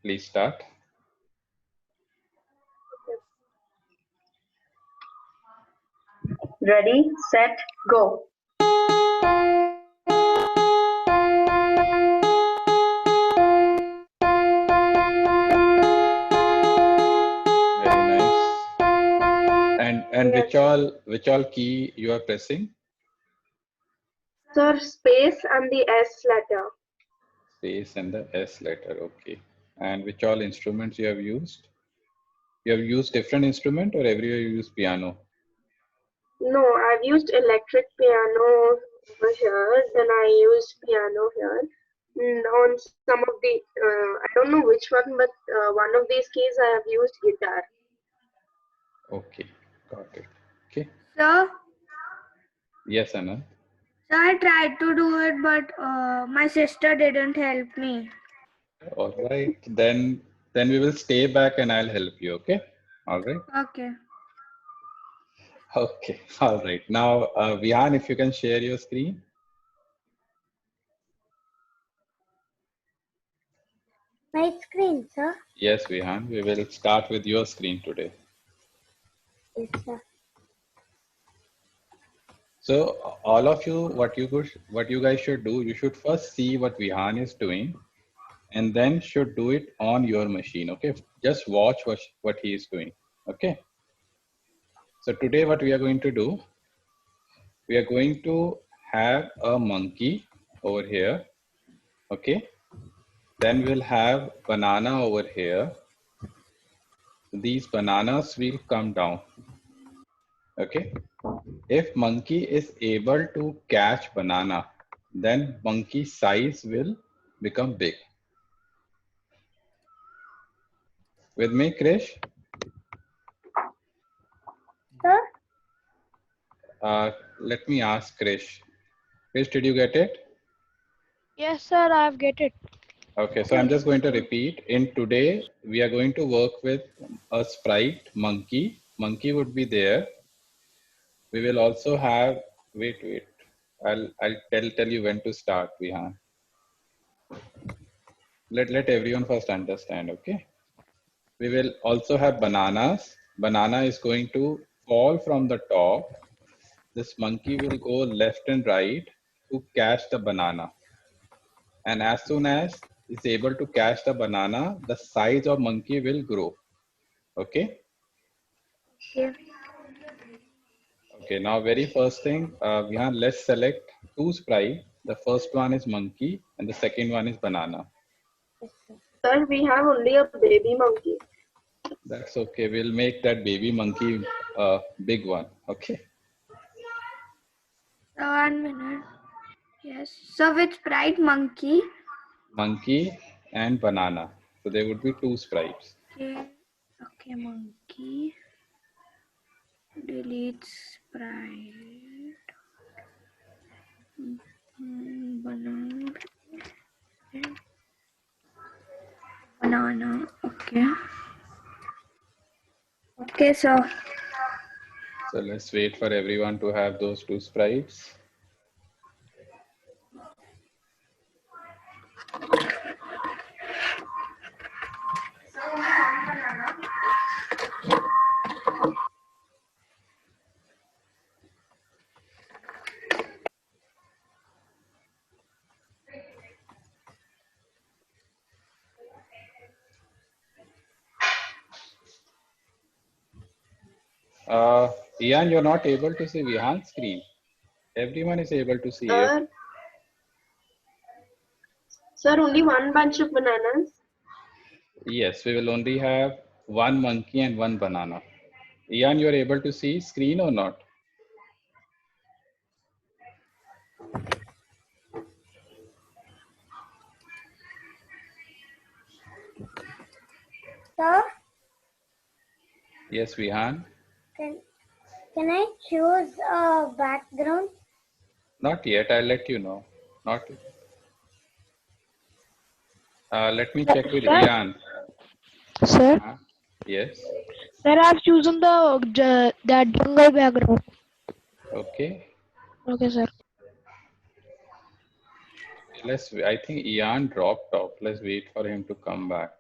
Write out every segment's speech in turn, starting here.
Please start. Ready, set, go. Very nice. And Yes. which all key you are pressing? Sir, space and the S letter. Space and the S letter. Okay. And which all instruments you have used? You have used different instrument or everywhere you use piano? No, I've used electric piano over here, then I used piano here. On some of the, I don't know which one, but one of these keys I have used guitar. Okay, got it. Okay. Sir, Yes, Anand. so I tried to do it, but my sister didn't help me. All right. Then we will stay back and I'll help you. Okay. All right. Okay. Okay. All right. Now, Vihan, if you can share your screen. My screen, sir. Yes, Vihan. We will start with your screen today. Yes, sir. So all of you, what you guys should do, you should first see what Vihan is doing, and then should do it on your machine. Okay. Just watch what he is doing. Okay. So today, what we are going to do, we are going to have a monkey over here. Okay. Then we'll have banana over here. These bananas will come down. Okay. If monkey is able to catch banana, then monkey size will become big. With me, Krish? Sir? Let me ask Krish. Krish, did you get it? Yes, sir, I've get it. Okay, so I'm just going to repeat. In today, we are going to work with a sprite monkey. Monkey would be there. We will also have, wait. I'll tell you when to start, Vihan. Let everyone first understand, okay? We will also have bananas. Banana is going to fall from the top. This monkey will go left and right to catch the banana. And as soon as it's able to catch the banana, the size of monkey will grow. Okay? Okay. Okay, now very first thing, Vihan, let's select two sprites. The first one is monkey and the second one is banana. Yes, sir. Sir, we have only a baby monkey. That's okay. We'll make that baby monkey a big one. Okay. So 1 minute. Yes. So with sprite monkey. Monkey and banana. So there would be two sprites. Okay. Okay, monkey. Delete sprite. Banana. Banana. Okay. Okay, so So let's wait for everyone to have those two sprites. Ian, you're not able to see Vihan's screen. Everyone is able to see it. Sir, only one bunch of bananas. Yes, we will only have one monkey and one banana. Ian, you're able to see screen or not? Sir, Yes, Vihan. can I choose a background? Not yet. I'll let you know. Not. Let me check with Ian. Sir, Yes. sir, I've chosen that jungle background. Okay. Okay, sir. I think Ian dropped off. Let's wait for him to come back.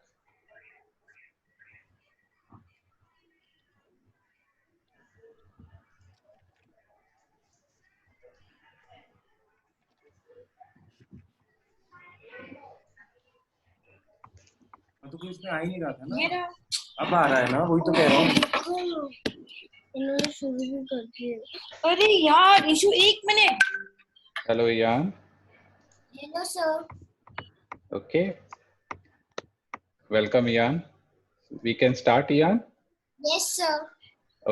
तो कोई इसमें आ ही नहीं रहा था ना, अब आ रहा है ना, वही तो कह रहा हूँ। इन्होंने शुरू भी कर दिया। अरे यार issue, 1 minute. Hello, Ian. Hello sir. Okay. Welcome, Ian. We can start, Ian. Yes sir.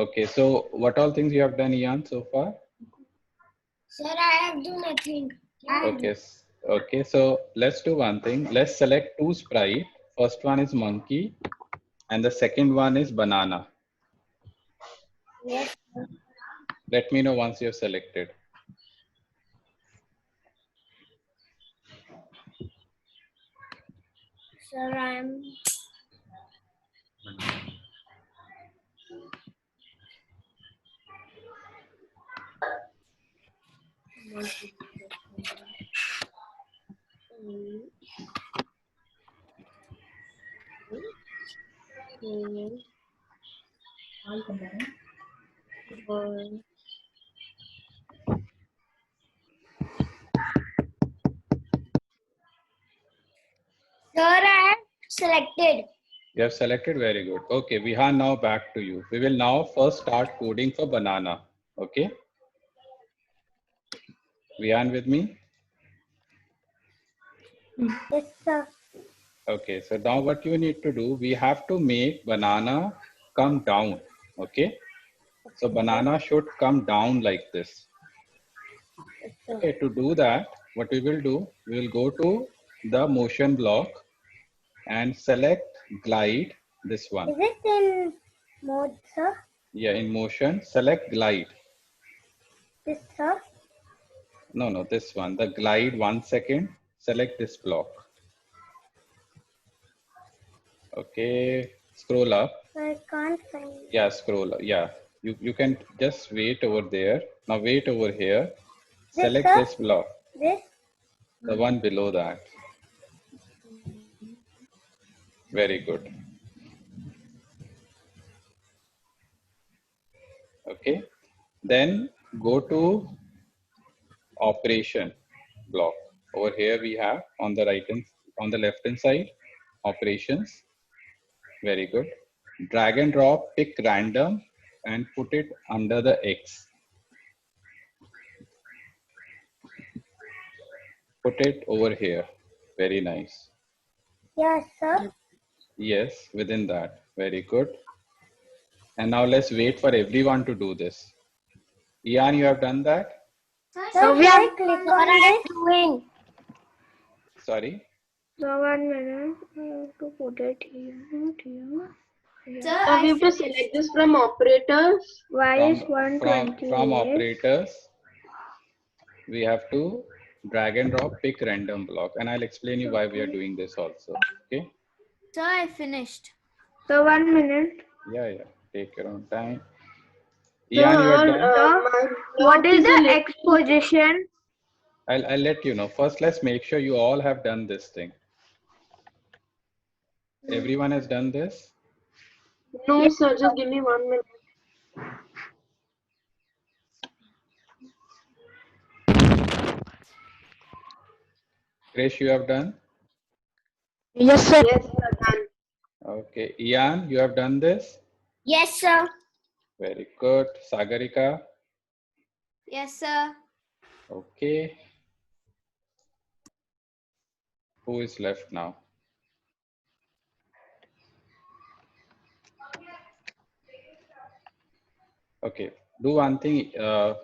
Okay. So, what all things you have done, Ian, so far? Sir I have do nothing. Okay. Okay. So, let's do one thing. Let's select two sprite. First one is monkey, and the second one is banana. Yes Let me know once you've selected. Sir I am sir I have selected. You have selected, very good. Okay, Vihan, now back to you. We will now first start coding for banana. Okay. Vihan with me? Yes sir. Okay, so now what you need to do, we have to make banana come down. Okay. So banana should come down like this. Okay, to do that, what we will do, we will go to the motion block and select glide, this one. Is it in mode sir? Yeah, in motion, select glide. This sir? No, this one, the glide, 1 second, select this block. Okay, scroll up. I can't find. Yeah, scroll up. Yeah, you can just wait over there. Now wait over here. Select sir? this block, This? the one below that. Very good. Okay, then go to operation block. Over here we have on the on the left hand side, operations. Very good. Drag and drop, pick random and put it under the X. Put it over here. Very nice. Yes sir. Yes, within that. Very good. And now let's wait for everyone to do this. Ian, you have done that? So we are click on this. Doing. Sorry. So 1 minute. I have to put it here. So we have to select this from operators. Why is 128? From operators, we have to drag and drop, pick random block. And I'll explain you why we are doing this also. Okay. Sir, I finished. So 1 minute. Yeah. Take your own time. Ian, you are done? What is the X position? I'll let you know. First, let's make sure you all have done this thing. Everyone has done this? No, sir, just give me 1 minute. Krish, you have done? Yes, sir. Yes, sir, done. Okay. Ian, you have done this? Yes sir. Very good. Sagarika? Yes, sir. Okay. Who is left now? Okay. Do one thing,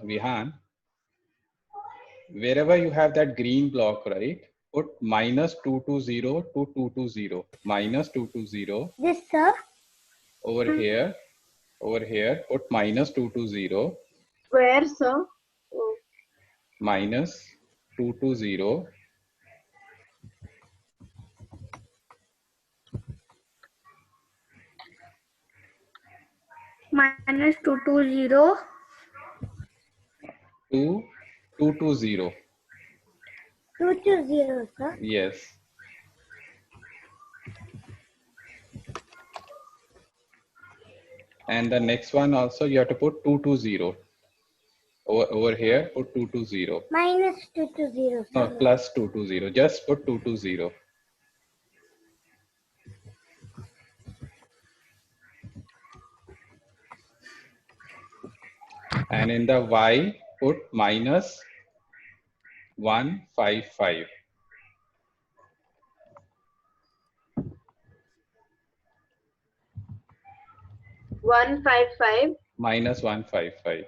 Vihan. Wherever you have that green block, right? Put -220 to 220. -220. This sir? Over here. Over here. Put -220. Where, sir? Oh. -220. Minus 220. To 220. 220 sir. Yes. And the next one also you have to put 220. Over here, put 220. Minus 220 No, sir. plus 220. Just put 220. And in the y, put minus 155. Minus 155.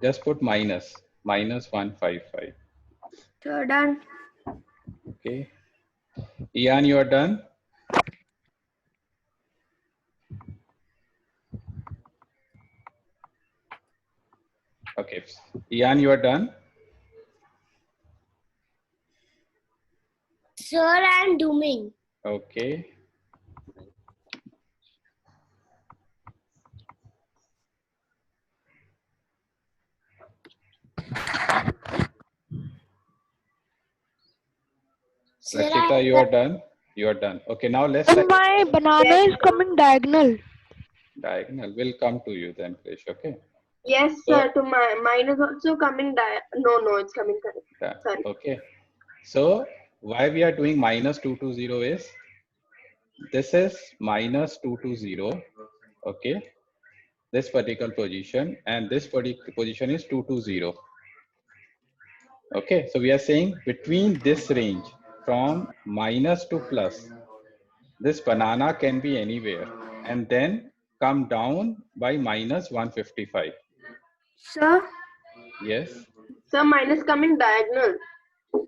Just put minus 155. So done. Okay. Ian, you are done? Okay. Ian, you are done? Sir, I'm doing. Okay. Sir, Rakshita, you are done? You are done. Okay, now let's And my banana is coming diagonal. diagonal. We'll come to you then, Krish. Okay. Yes, So- sir. To mine is also coming. No, it's coming correct. Yeah, Sorry. okay. So why we are doing minus 220 is this is minus 220. Okay. This particular position and this particular position is 220. Okay. So we are saying between this range from minus to plus, this banana can be anywhere and then come down by minus 155. So, Yes. Sir, mine is coming diagonal.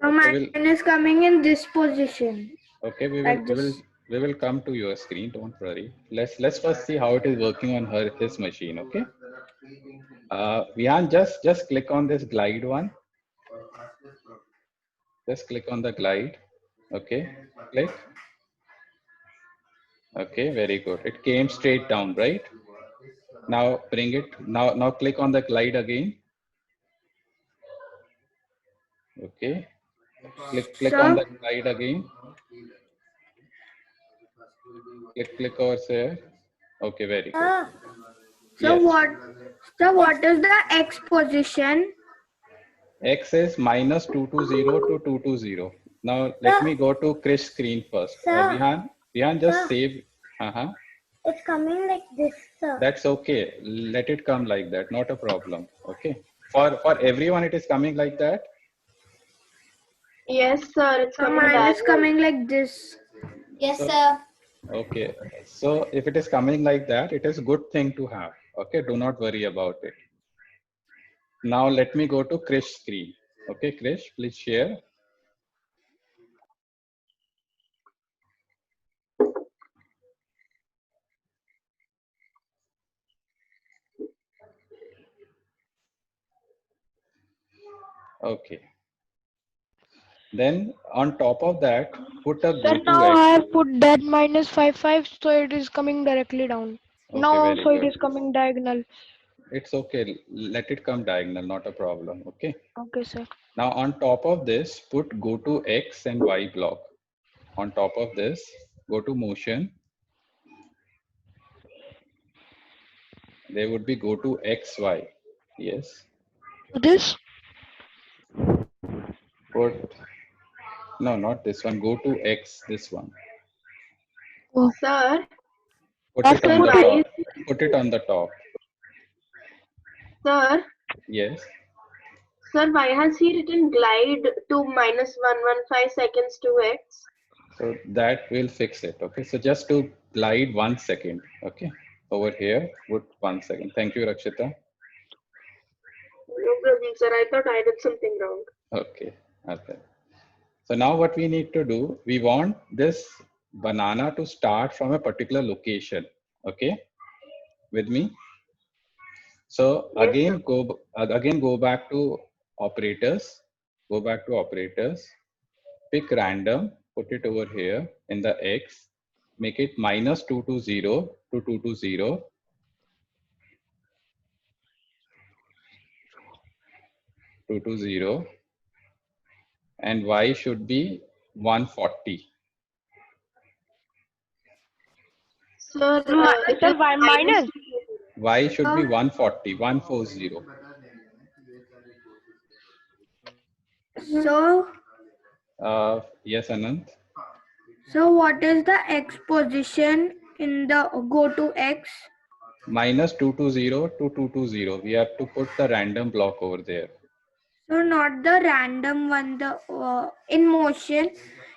so mine is coming in this position. Okay, Like this. we will come to your screen. Don't worry. Let's first see how it is working on his machine. Okay. Vihan, just click on this glide one. Just click on the glide. Okay. Click. Okay. Very good. It came straight down, right? Now bring it. Now click on the glide again. Okay. Click on the glide again. Click over there. Okay. Very good. So Yes. what is the x position? X is minus 220 to 220. Now let me go to Krish screen first. Vihan, just save. it's coming like this, sir. That's okay. Let it come like that. Not a problem. Okay. For everyone, it is coming like that. Yes, sir. It's So coming mine is diagonal. coming like this. Yes, So- sir. Okay. So if it is coming like that, it is a good thing to have. Okay. Do not worry about it. Now let me go to Krish screen. Okay, Krish, please share. Okay. Then on top of that, put a Sir, go to now I X. have put that minus 55, so it is coming directly down. Okay, Now very also it good. is coming diagonal. It's okay. Let it come diagonal, not a problem. Okay. Okay, sir. Now on top of this, put go to X and Y block. On top of this, go to motion. There would be go to X, Y. Yes. This? Put, no, not this one. Go to X, this one. Oh, Sir, Put have it to on the put why it. top. Put it on the top. sir, Yes. sir, why has he written glide to minus 115 seconds to X? So that will fix it. Okay. So just to glide 1 second. Okay. Over here, put 1 second. Thank you, Rakshita. No problem, sir. I thought I did something wrong. Okay. Okay. So now what we need to do, we want this banana to start from a particular location. Okay. With me. So Yes, again go back to operators. Go back to operators. Pick random. Put it over here in the X. Make it minus 220 to 220. 220. And Y should be 140. sir. It Sir, is why minus? Y should be 140. 140. So Yes, Anand. so what is the x position in the go to x? minus 220 to 220. We have to put the random block over there. So not the random one, the in motion.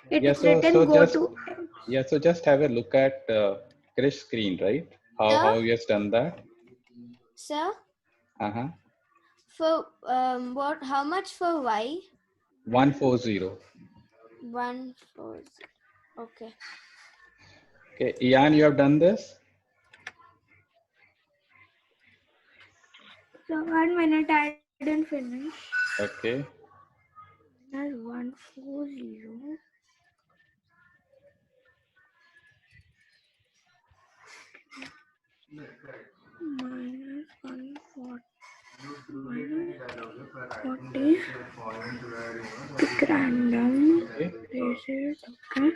It Yeah, is so written go just to. yeah, so just have a look at Krish's screen, right? How he has done that. Sir, Uh-huh. for what? How much for y? 140. 140. Okay. Okay, Ian, you have done this? So 1 minute, I didn't finish. Okay. That's 140 minus 140 minus 40. Pick random. Okay. Place it. Okay.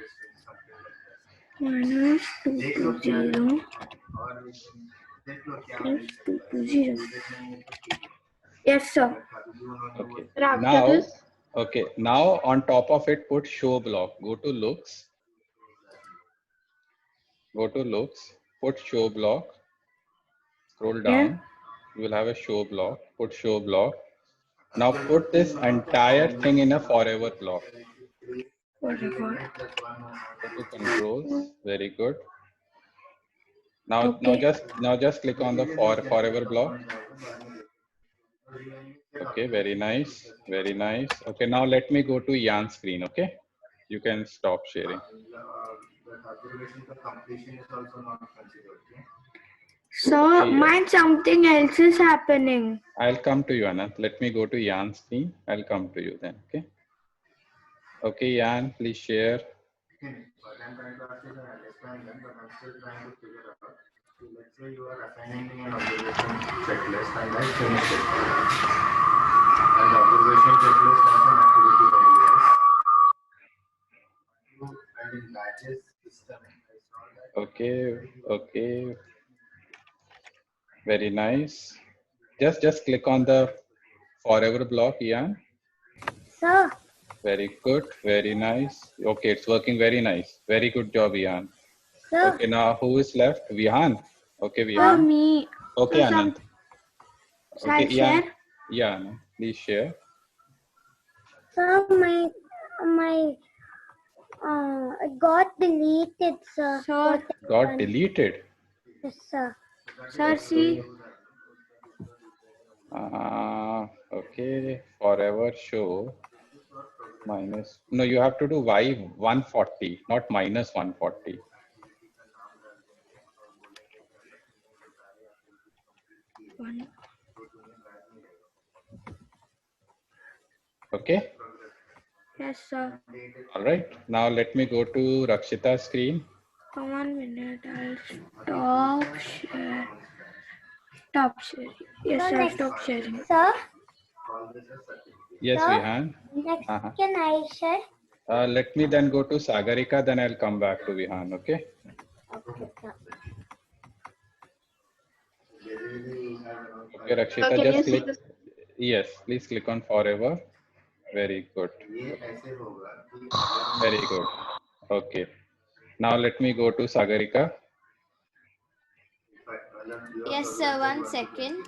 Minus 220 plus 220. Yes, sir. Okay. And after Now, this, okay. Now on top of it, put show block. Go to looks. Go to looks. Put show block. Scroll down. You will have a show block. Put show block. Now put this entire thing in a forever block. Whatever. Go to controls. Very good. Now, Okay. now just click on the forever block. Okay, very nice, very nice. Okay, now let me go to Ian's screen. Okay, you can stop sharing. So Okay, mine something else is happening. I'll come to you, Anant. Let me go to Ian's screen. I'll come to you then. Okay. Okay, Ian, please share. What I'm trying to ask is I understand them, but I'm still trying to figure out. So let's say you are assigning me an observation checklist and I finish it. And the observation checklist has an activity evaluation. And in batches system, I saw that. Okay, okay. Very nice. Just click on the forever block, Ian. Sir, Very good, very nice. Okay, it's working very nice. Very good job, Ian. sir, Okay, now who is left? Vihan. Okay, For Vihan. me. Okay, So Anant. so Okay, I'll Ian. share. Yeah, Anant, please share. sir, my it got deleted, sir. Sir, Got deleted. Yes, sir. sir, see. Okay, forever show minus. No, you have to do y 140, not minus 140. Okay. Yes, sir. All right. Now let me go to Rakshita's screen. For 1 minute, I'll stop share. Stop sharing. Yes, So sir. next, Stop sharing. sir, Yes, sir, Vihan. next Uh-huh. can I share? Let me then go to Sagarika, then I'll come back to Vihan. Okay. Okay, sir. Okay, Rakshita, can just you see click. this? Yes, please click on forever. Very good. Very good. Okay. Now let me go to Sagarika. Yes, sir. 1 second.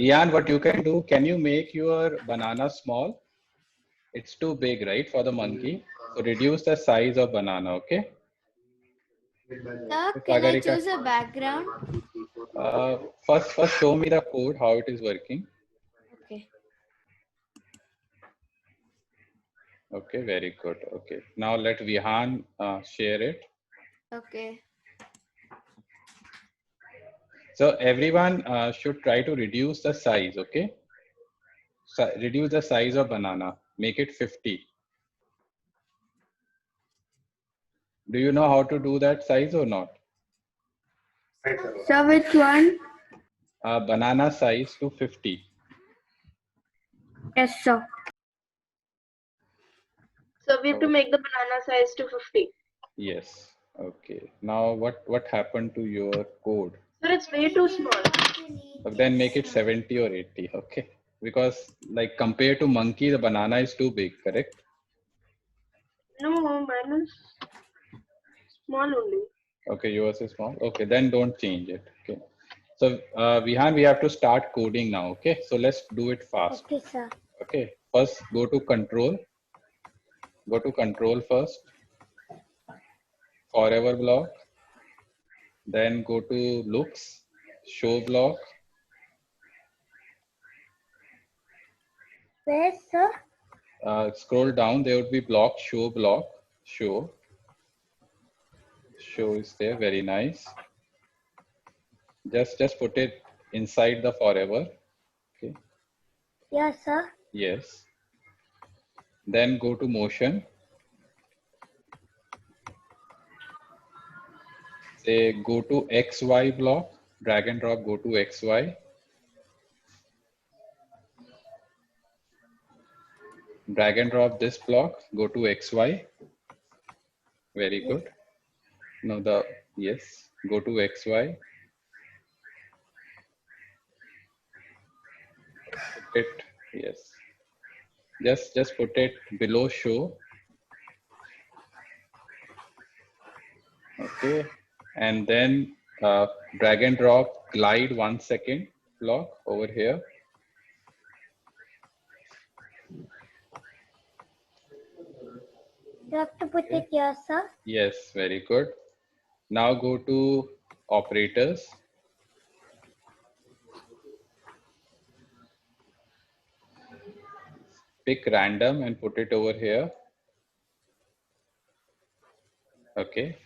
Ian, what you can do, can you make your banana small? It's too big, right, for the monkey? So reduce the size of banana, okay? Sir, So can I Sagarika, choose a background? first show me the code, how it is working. Okay. Okay, very good. Okay. Now let Vihan share it. Okay. So everyone should try to reduce the size, okay? So reduce the size of banana, make it 50. Do you know how to do that size or not? So which one? Banana size to 50. Yes, sir. So we have to make the banana size to 50. Yes. Okay. Now what happened to your code? But it's way too small. Then make it 70 or 80. Okay. Because like compared to monkey, the banana is too big, correct? No, mine is small only. Okay, yours is small. Okay, then don't change it. Okay. So Vihan, we have to start coding now. Okay, so let's do it fast. Okay, sir. Okay, first go to control. Go to control first. Forever block. Then go to looks, show block. Where, sir? Scroll down, there would be block, show. Show is there, very nice. Just put it inside the forever. Okay, Yes, sir. yes. Then go to motion. Say go to XY block, drag and drop, go to XY. Drag and drop this block, go to XY. Very good. Now yes, go to XY. Put it, yes. Just put it below show. Okay. And then drag and drop, glide 1 second block over here. You have to put it here, sir. Yes, very good. Now go to operators. Pick random and put it over here. Okay.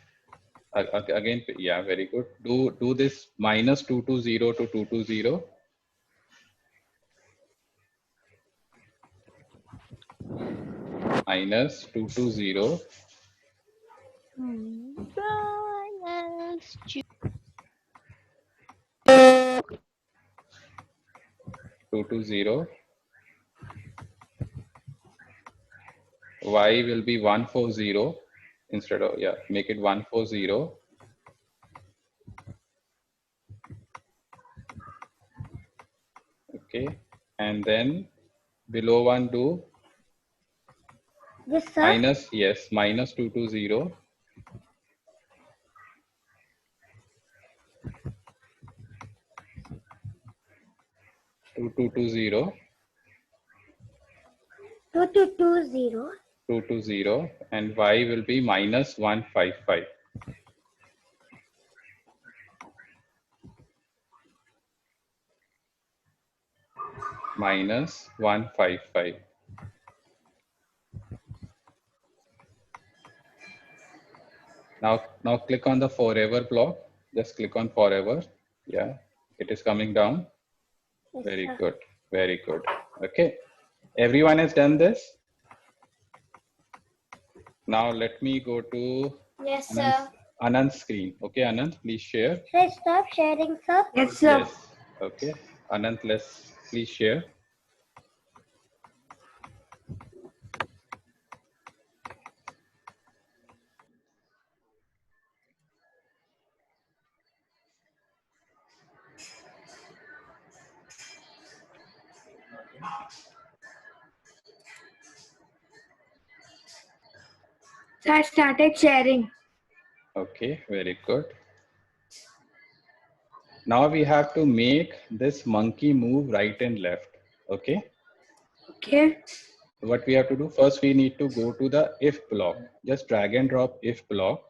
Again, yeah, very good. Do this -220 to 220. -220. Minus 220. Y will be 140 instead of, yeah, make it 140. Okay, and then below one do This, sir. -220. Two two zero 2220. 220, and Y will be -155. -155. Now click on the forever block. Just click on forever. Yeah, it is coming down. Yes, Very sir. good. Very good. Okay. Everyone has done this. Now let me go to Yes, sir. Anand's screen. Okay, Anand, please share. Should I stop sharing, sir? Yes, sir. Yes. Okay. Anand, let's please share. So I started sharing. Okay, very good. Now we have to make this monkey move right and left. Okay. Okay. What we have to do first, we need to go to the if block. Just drag and drop if block.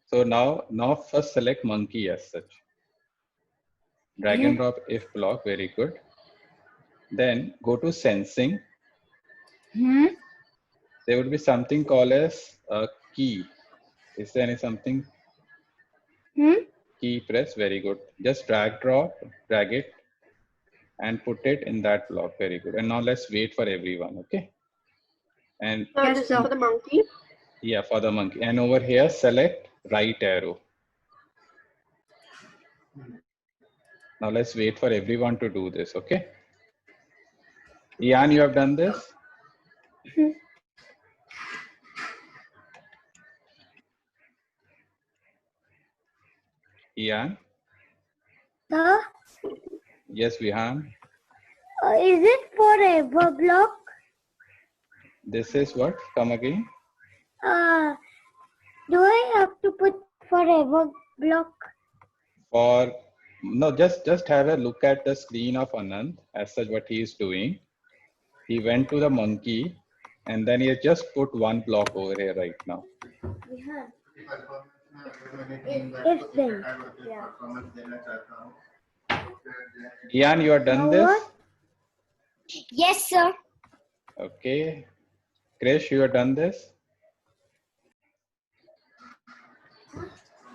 So now first select monkey as such. Drag and drop if block. Very good. Then go to sensing. There would be something called as a key. Is there any something? Key press. Very good. Just drag it and put it in that block. Very good. And now let's wait for everyone. Okay. And So Yes, this is sir. for the monkey. yeah, for the monkey. And over here, select right arrow. Now let's wait for everyone to do this. Okay. Ian, you have done this? Ian? Sir, Yes, Vihan. is it forever block? This is what? Come again. Do I have to put forever block? For no, just have a look at the screen of Anand as such what he is doing. He went to the monkey and then he has just put one block over here right now. If then, yeah. Ian, you are done this? Yes, sir. Okay. Krish, you are done this?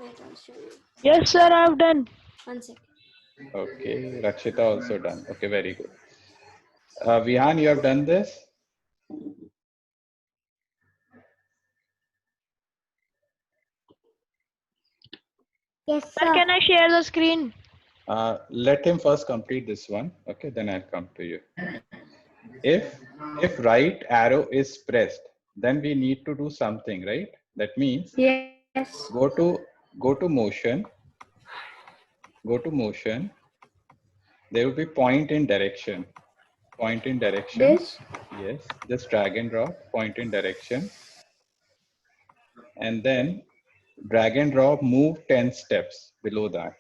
Wait, I'll show you. Yes, sir, I've done. 1 second. Okay. Rakshita also done. Okay, very good. Vihan, you have done this? Yes, Sir, sir. can I share the screen? Let him first complete this one. Okay, then I'll come to you. If right arrow is pressed, then we need to do something, right? That means Yes. go to motion. Go to motion. There will be point in direction. Point in direction. This. Yes. Just drag and drop. Point in direction. And then drag and drop. Move 10 steps below that.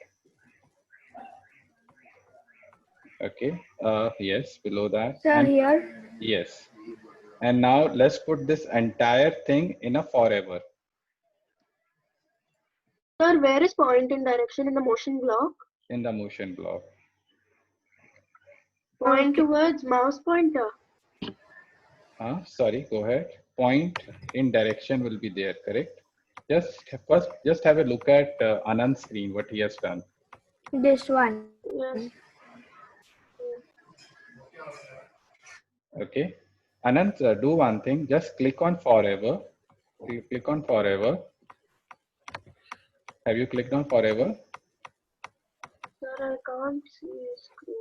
Okay. Yes. Below that. Sir, And here. yes. And now let's put this entire thing in a forever. Sir, where is point in direction in the motion block? In the motion block. Point towards mouse pointer. Sorry, go ahead. Point in direction will be there, correct? Just have a look at Anand's screen, what he has done. This one. Yes. Okay. Anand, do one thing. Just click on forever. Click on forever. Have you clicked on forever? Sir, I can't see your screen.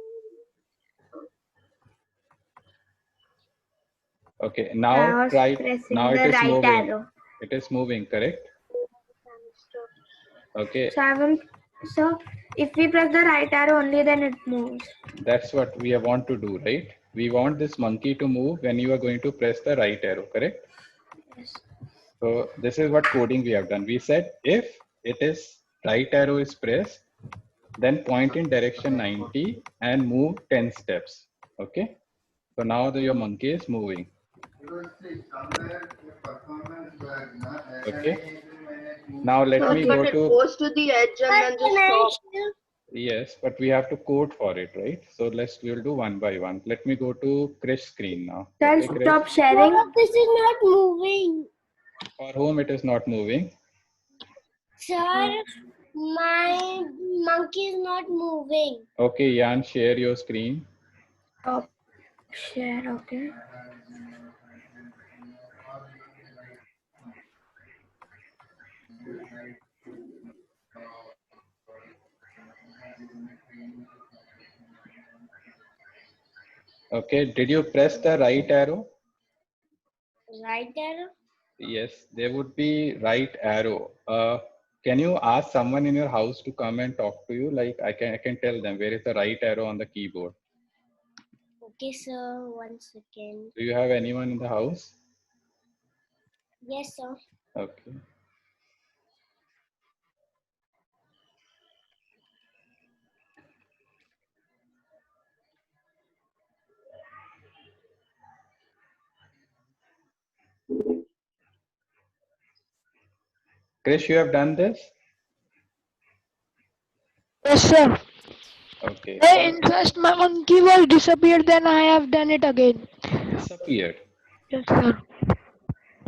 Okay. I Now was try. pressing Now the it is right moving. arrow. It is moving, correct? Okay. So I will. So if we press the right arrow only, then it moves. That's what we want to do, right? We want this monkey to move when you are going to press the right arrow, correct? Yes. So this is what coding we have done. We said if it is right arrow is pressed, then point in direction 90 and move 10 steps. Okay. So now your monkey is moving. Okay. Now let me go But it to, goes to the edge and then just stops. yes, but we have to code for it, right? So we'll do one by one. Let me go to Krish screen now. Sir, Okay, Krish? stop sharing. This is not moving. For whom it is not moving? Sir, my monkey is not moving. Okay, Jan, share your screen. Stop share. Okay. Okay, did you press the right arrow? Right arrow? Yes, there would be right arrow. Can you ask someone in your house to come and talk to you? Like I can tell them where is the right arrow on the keyboard. Okay, sir. 1 second. Do you have anyone in the house? Yes, sir. Okay. Krish, you have done this? Yes, sir. Okay. In first my monkey was disappeared, then I have done it again. Disappeared. Yes, sir.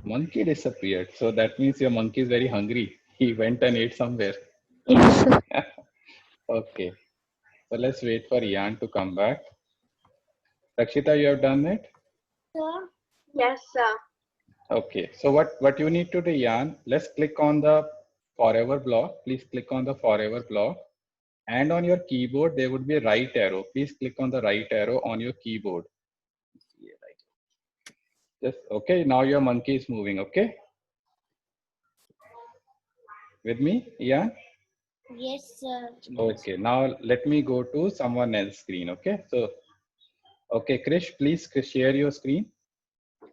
Monkey disappeared. So that means your monkey is very hungry. He went and ate somewhere. Yes, sir. Okay. So let's wait for Ian to come back. Rakshita, you have done it? Sir? Yes, sir. Okay. So what you need to do, Ian, let's click on the forever block. Please click on the forever block. And on your keyboard, there would be a right arrow. Please click on the right arrow on your keyboard. Just okay. Now your monkey is moving. Okay. With me, Ian? Yes, sir. Okay. Now let me go to someone else's screen. Okay. So, okay, Krish, please share your screen.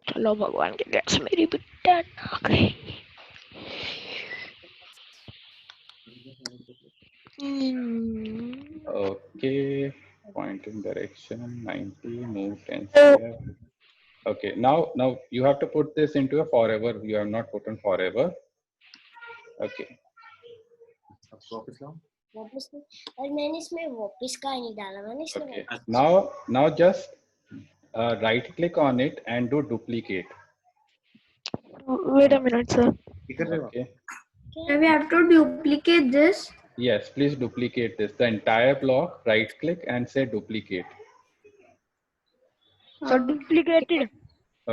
चलो भगवान के gas मेरी भी 10 आ गई। Okay, pointing direction 90, move 10 square. Okay, now you have to put this into a forever. You have not put in forever. Okay. अब वापस लाओ. वापस नहीं. और मैंने इसमें वापस का नहीं डाला. मैंने इसमें Okay. वापस. Now just right click on it and do duplicate. Wait a minute, sir. इधर ले. Okay. And we have to duplicate this. Yes, please duplicate this. The entire block, right click and say duplicate. So duplicated.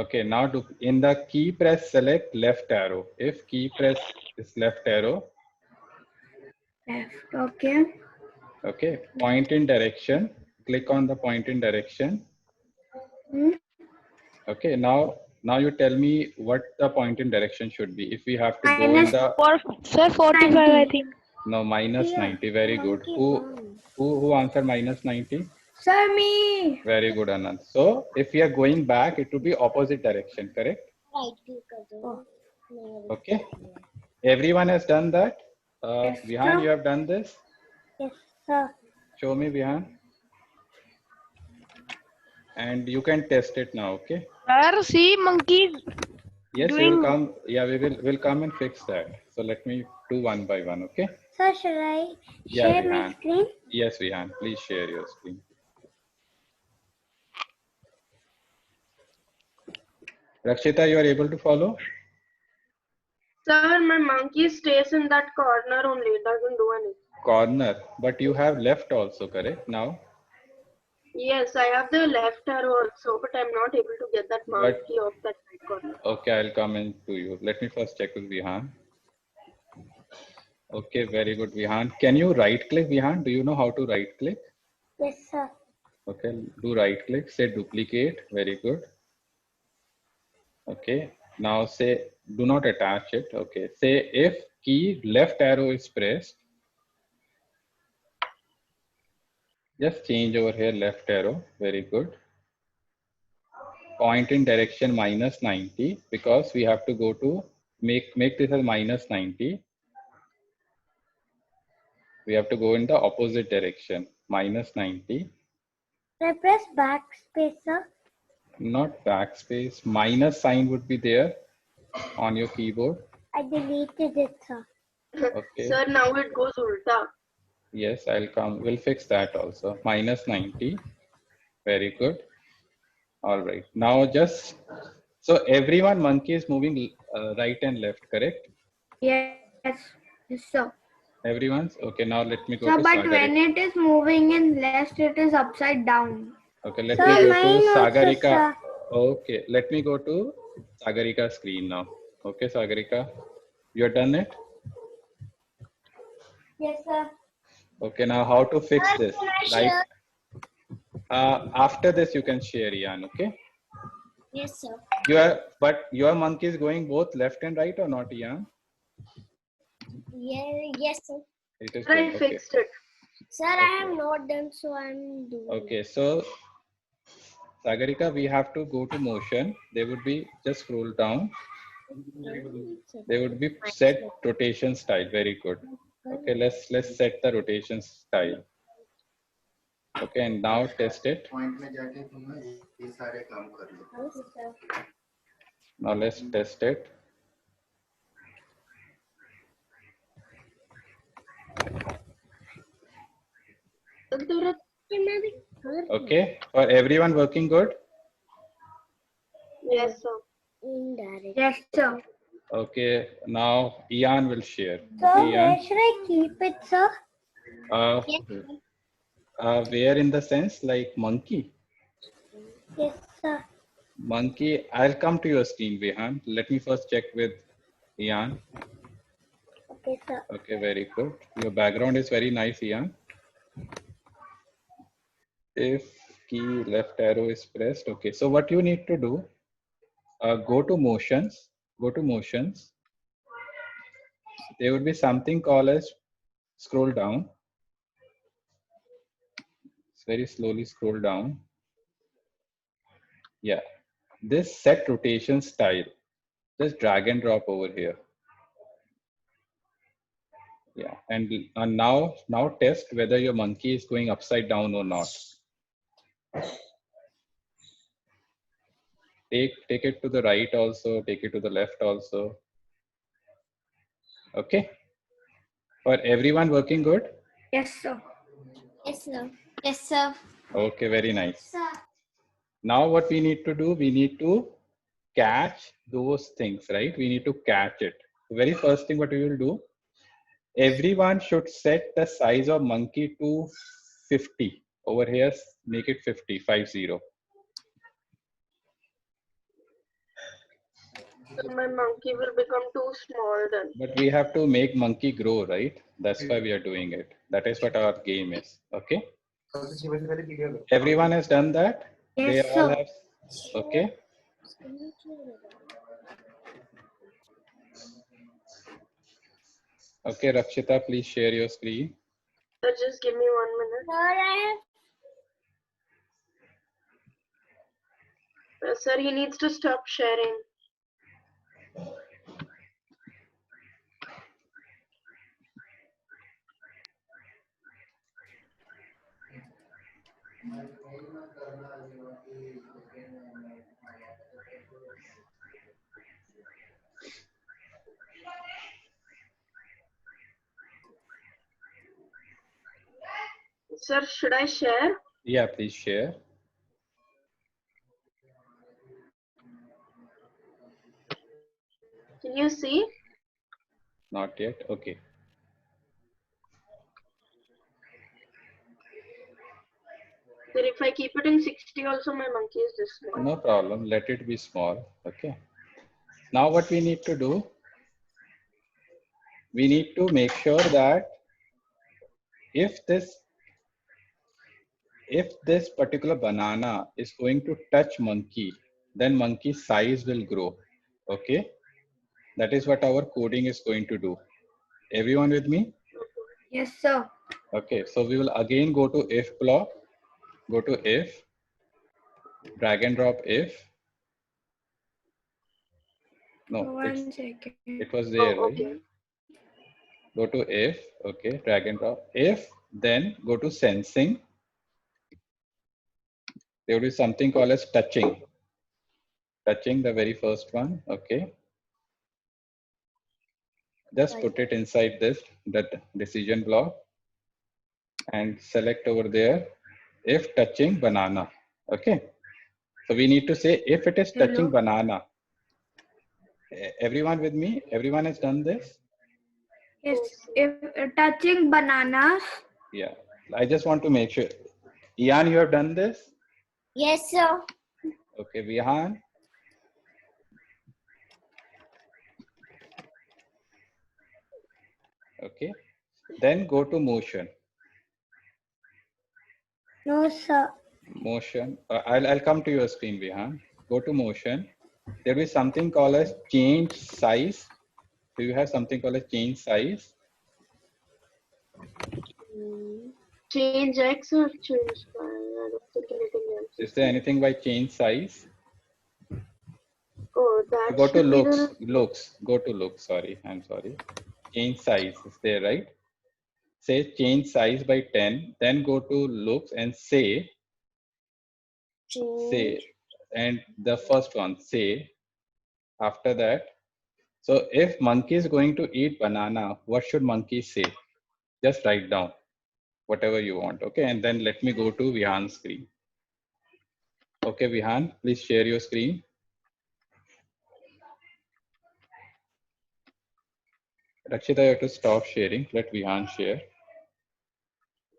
Okay, now in the key press, select left arrow. If key press is left arrow, Left. Okay. okay, point in direction, click on the point in direction. Hmm. Okay, now you tell me what the point in direction should be. If we have to go in Minus the, Sir, 45, I 90. think. no, minus 90, very good. Who answered minus 90? Sir, me. Very good, Anand. So if we are going back, it would be opposite direction, correct? Right click कर दो. नहीं, Okay. Everyone has done that. Yes, Vihan, sir. you have done this. Yes, sir. Show me, Vihan. And you can test it now. Okay. Sir, see monkeys. Yes, we Doing- will come. Yeah, we'll come and fix that. So let me do one by one. Okay. Sir, should I Yeah, share my Vihan. screen? Yes, Vihan. Please share your screen. Rakshita, you are able to follow? Sir, my monkey stays in that corner only. It doesn't do anything. Corner, but you have left also, correct? Now, Yes, I have the left arrow also, but I'm not able to get that monkey off that right corner. okay, I'll come in to you. Let me first check with Vihan. Okay, very good, Vihan. Can you right click, Vihan? Do you know how to right click? Yes, sir. Okay, do right click, say duplicate. Very good. Okay, now say do not attach it. Okay, say if key left arrow is pressed, just change over here left arrow. Very good. Point in direction minus 90 because we have to go to make this as minus 90. We have to go in the opposite direction, minus 90. Should I press backspace, sir? Not backspace, minus sign would be there on your keyboard. I deleted it, sir. Okay. Sir, now it goes ulta. Yes, I'll come. We'll fix that also. Minus 90. Very good. All right. Now just, so everyone monkey is moving right and left, correct? Yes. Yes, sir. Everyone's? Okay, now let me go So, to but Sagarika. when it is moving in left, it is upside down. Okay, let Sir, me go mine to also, Sagarika. sir. Okay, let me go to Sagarika screen now. Okay, Sagarika, you have done it? Yes, sir. Okay, now how to fix Sir, this? can I Right. share? After this, you can share, Ian. Okay. Yes, sir. But your monkey is going both left and right or not, Ian? Yeah, yes, sir. It is I going. Okay. fixed it. Sir, I have not done, so I'm doing. Okay, so Sagarika, we have to go to motion. They would be just scroll down. They would be set rotation style. Very good. Okay, let's set the rotation style. Okay, and now test it. Point में जाके तुम ना ये सारे काम कर लो. Now let's test it. Okay, for everyone working good? Yes, sir. Indirect. Yes, sir. Okay, now Ian will share. Sir, Okay, where Ian. should I keep it, sir? Where in the sense like monkey? Yes, sir. Monkey, I'll come to your screen, Vihan. Let me first check with Ian. Okay, sir. Okay, very good. Your background is very nice, Ian. If key left arrow is pressed, okay. So what you need to do, go to motions. There would be something called as scroll down. Very slowly scroll down. Yeah. this set rotation style. Just drag and drop over here. Yeah, and now test whether your monkey is going upside down or not. Take it to the right also, take it to the left also. Okay. For everyone working good? Yes, sir. Yes, sir. Yes, sir. Okay, very nice. Now what we need to do, we need to catch those things, right? We need to catch it. The very first thing what we will do, everyone should set the size of monkey to 50. Over here, make it 50, 50. So my monkey will become too small then. But we have to make monkey grow, right? That's why we are doing it. That is what our game is. Okay. Everyone has done that? They Yes, all sir. have. Okay. Okay, Rakshita, please share your screen. So just give me 1 minute. Sir, he needs to stop sharing. Sir, should I share? Yeah, please share. Can you see? Not yet. Okay. Sir, if I keep it in 60 also, my monkey is this small. No problem. Let it be small. Okay. Now what we need to do, we need to make sure that if this particular banana is going to touch monkey, then monkey size will grow. Okay. That is what our coding is going to do. Everyone with me? Yes, sir. Okay. So we will again go to if block, go to if, drag and drop if. No, One second. it was there, Oh, right? okay. Go to if, okay, drag and drop. If, then go to sensing. There will be something called as touching. Touching, the very first one, okay. Just put it inside that decision block and select over there, if touching banana, okay. So we need to say if it is touching Hello. banana. Everyone with me? Everyone has done this? Yes, if touching bananas. Yeah, I just want to make sure. Ian, you have done this? Yes, sir. Okay, Vihan? Okay, then go to motion. No, sir. Motion. I'll come to your screen, Vihan. Go to motion. There is something called as change size. Do you have something called as change size? Change X or change Y? I don't think anything else. Is there anything by change size? Oh, that Go to should be looks. the Looks. Go to looks. Sorry, I'm sorry. Change size is there, right? Say change size by 10. Then go to looks and say, and the first one, say. After that, so if monkey is going to eat banana, what should monkey say? Just write down whatever you want, okay? And then let me go to Vihan's screen. Okay, Vihan, please share your screen. Rakshita, you have to stop sharing. Let Vihan share.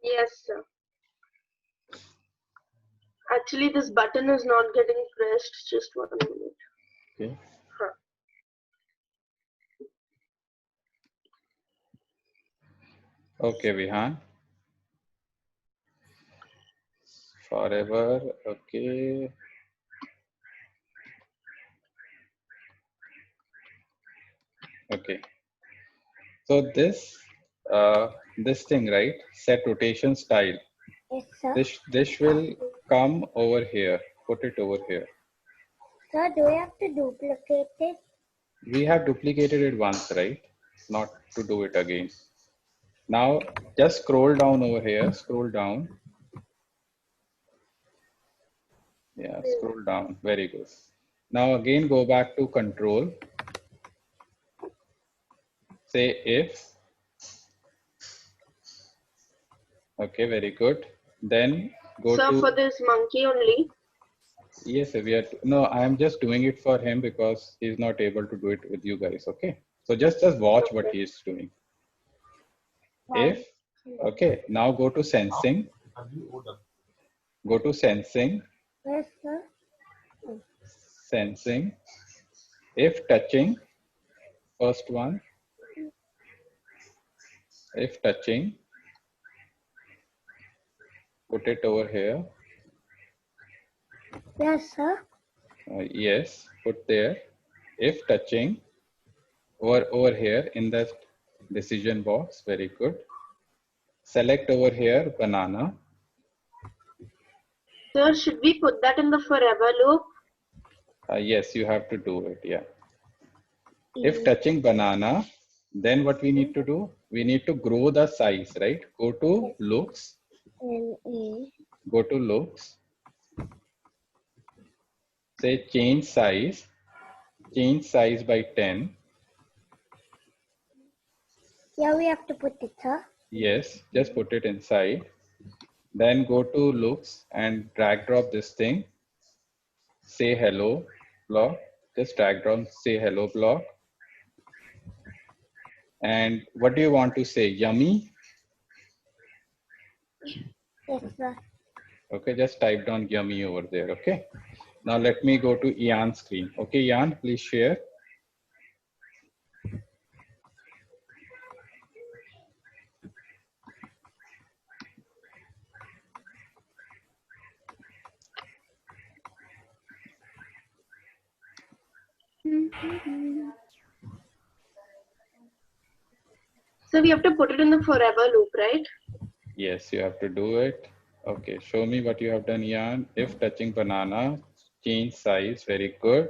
Yes, sir. Actually, this button is not getting pressed. Just 1 minute. Okay. Huh. Okay, Vihan. Forever. Okay. Okay. So this thing, right? Set rotation style. Yes, sir. This will come over here. Put it over here. Sir, do we have to duplicate it? We have duplicated it once, right? Not to do it again. Now just scroll down over here, scroll down. Yeah, scroll down, very good. Now again, go back to control. Say if. Okay, very good. Then go So to. for this monkey only. Yes, we are. No, I am just doing it for him because he's not able to do it with you guys. Okay, so just watch what he is doing. If. Okay, now go to sensing. Go to sensing. Yes, sir. Sensing. If touching. First one. If touching. Put it over here. Yes, sir. Yes, put there. If touching, over here in the decision box. Very good. Select over here banana. Sir, should we put that in the forever loop? Yes, you have to do it. Yeah. If touching banana, then what we need to do? We need to grow the size, right? Go to looks. N-A. Go to looks. Say change size. Change size by 10. Yeah, we have to put it, sir. Yes, just put it inside. Then go to looks and drag drop this thing. Say hello block. Just drag drop say hello block. And what do you want to say? Yummy? Yes, sir. Okay, just type down yummy over there. Okay. Now let me go to Ian's screen. Okay, Ian, please share. So we have to put it in the forever loop, right? Yes, you have to do it. Okay, show me what you have done, Ian. If touching banana, change size. Very good.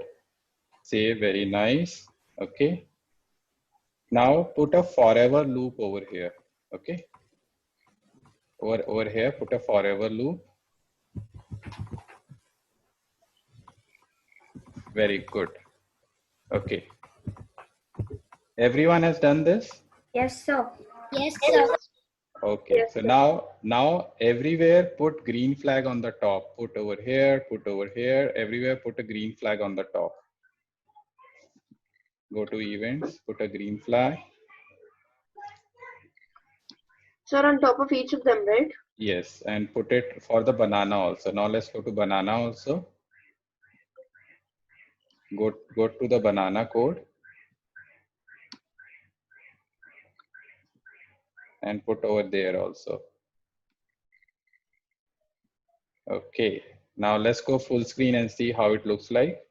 Say very nice. Okay. Now put a forever loop over here. Okay. Over here, put a forever loop. Very good. Okay. Everyone has done this? Yes, sir. Yes, sir. Okay. Yes, So sir. now everywhere put green flag on the top. Put over here, put over here. Everywhere put a green flag on the top. Go to events, put a green flag. Sir, on top of each of them, right? Yes, and put it for the banana also. Now let's go to banana also. Go to the banana code and put over there also. Okay, now let's go full screen and see how it looks like.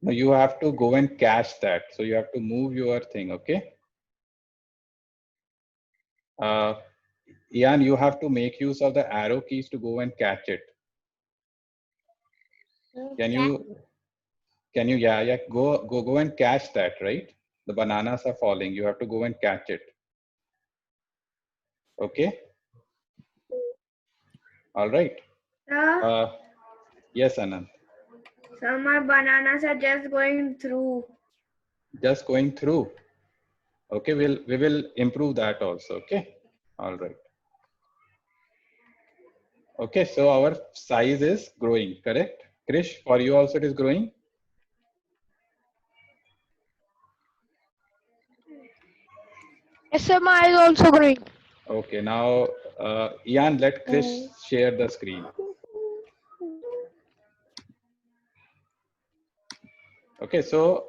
Now you have to go and cache that. So you have to move your thing, okay? Ian, you have to make use of the arrow keys to go and catch it. Can you, yeah, go and catch that, right? The bananas are falling. You have to go and catch it. Okay. All right. Sir, Yes, Anand. so my bananas are just going through. Just going through. Okay, we will improve that also. Okay. All right. Okay, so our size is growing, correct? Krish, for you also it is growing? Yes, sir. My is also growing. Okay, now Ian, let Krish share the screen. Okay, so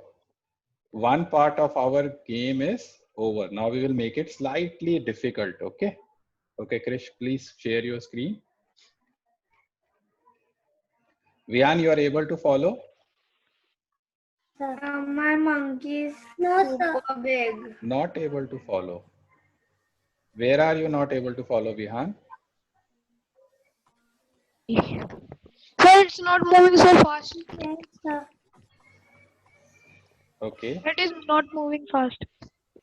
one part of our game is over. Now we will make it slightly difficult. Okay. Okay, Krish, please share your screen. Vian, you are able to follow? My monkey is No, sir. super big. Not able to follow. Where are you not able to follow, Vihan? it's not moving so fast. Yes, sir. Okay. It is not moving fast.